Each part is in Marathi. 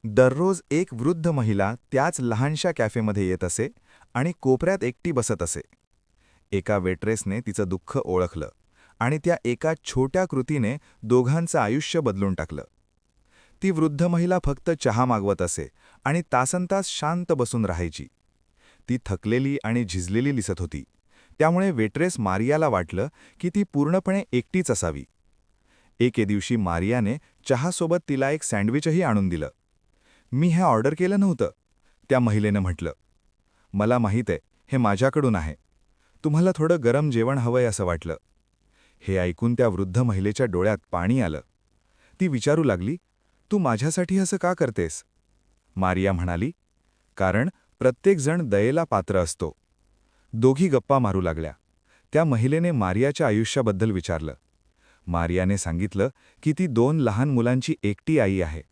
दररोज एक वृद्ध महिला त्याच लहानशा कॅफेमध्ये येत असे आणि कोपऱ्यात एकटी बसत असे. एका वेट्रेसने तिचं दुःख ओळखलं आणि त्या एका छोट्या कृतीने दोघांचं आयुष्य बदलून टाकलं. ती वृद्ध महिला फक्त चहा मागवत असे आणि तासनतास शांत बसून राहायची. ती थकलेली आणि झिजलेली दिसत होती, त्यामुळे वेट्रेस मारियाला वाटलं की ती पूर्णपणे एकटीच असावी. एके दिवशी मारियाने चहासोबत तिला एक सँडविचही आणून दिलं. "मी हे ऑर्डर केलं नव्हतं," त्या महिलेनं म्हटलं. "मला माहीत आहे, हे माझ्याकडून आहे. तुम्हाला थोडं गरम जेवण हवंय असं वाटलं." हे ऐकून त्या वृद्ध महिलेच्या डोळ्यात पाणी आलं. ती विचारू लागली, "तू माझ्यासाठी असं का करतेस?" मारिया म्हणाली, "कारण प्रत्येकजण दयेला पात्र असतो." दोघी गप्पा मारू लागल्या. त्या महिलेने मारियाच्या आयुष्याबद्दल विचारलं. मारियाने सांगितलं की ती 2 लहान मुलांची एकटी आई आहे.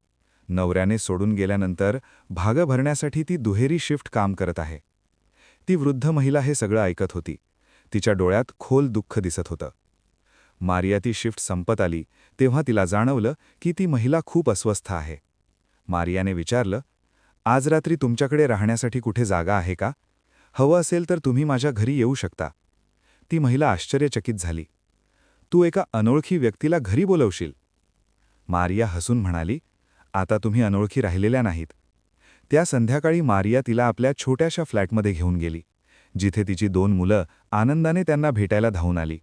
नवऱ्याने सोडून गेल्यानंतर भागं भरण्यासाठी ती दुहेरी शिफ्ट काम करत आहे. ती वृद्ध महिला हे सगळं ऐकत होती. तिच्या डोळ्यात खोल दुःख दिसत होतं. मारिया ती शिफ्ट संपत आली तेव्हा तिला जाणवलं की ती महिला खूप अस्वस्थ आहे. मारियाने विचारलं, "आज रात्री तुमच्याकडे राहण्यासाठी कुठे जागा आहे का? हवं असेल तर तुम्ही माझ्या घरी येऊ शकता." ती महिला आश्चर्यचकित झाली. "तू एका अनोळखी व्यक्तीला घरी बोलवशील?" मारिया हसून म्हणाली, "आता तुम्ही अनोळखी राहिलेल्या नाहीत." त्या संध्याकाळी मारिया तिला आपल्या छोट्याशा फ्लॅटमध्ये घेऊन गेली, जिथे तिची 2 मुलं आनंदाने त्यांना भेटायला धावून आली.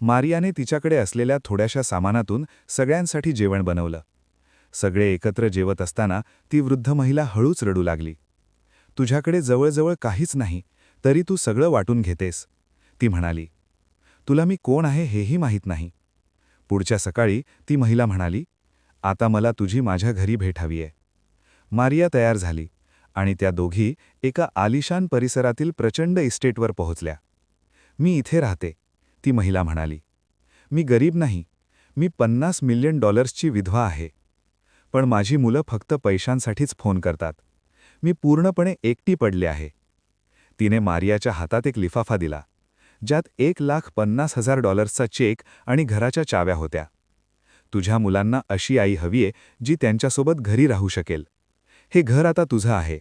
मारियाने तिच्याकडे असलेल्या थोड्याशा सामानातून सगळ्यांसाठी जेवण बनवलं. सगळे एकत्र जेवत असताना ती वृद्ध महिला हळूच रडू लागली. "तुझ्याकडे जवळजवळ काहीच नाही, तरी तू सगळं वाटून घेतेस," ती म्हणाली. "तुला मी कोण आहे हेही माहीत नाही." पुढच्या सकाळी ती महिला म्हणाली, "आता मला तुझी माझ्या घरी भेट हवी आहे." मारिया तयार झाली आणि त्या दोघी एका आलिशान परिसरातील प्रचंड इस्टेटवर पोहोचल्या. "मी इथे राहते," ती महिला म्हणाली. "मी गरीब नाही. मी $50 मिलियन विधवा आहे. पण माझी मुलं फक्त पैशांसाठीच फोन करतात. मी पूर्णपणे एकटी पडले आहे." तिने मारियाच्या हातात एक लिफाफा दिला, ज्यात $1,50,000चा चेक आणि घराच्या चाव्या होत्या. "तुझ्या मुलांना अशी आई हवीये जी त्यांच्यासोबत घरी राहू शकेल. हे घर आता तुझं आहे."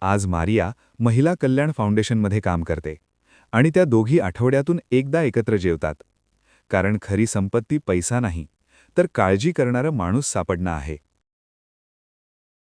आज मारिया महिला कल्याण फाउंडेशनमध्ये काम करते आणि त्या दोघी आठवड्यातून एकदा एकत्र जेवतात. कारण खरी संपत्ती पैसा नाही, तर काळजी करणारं माणूस सापडणं आहे.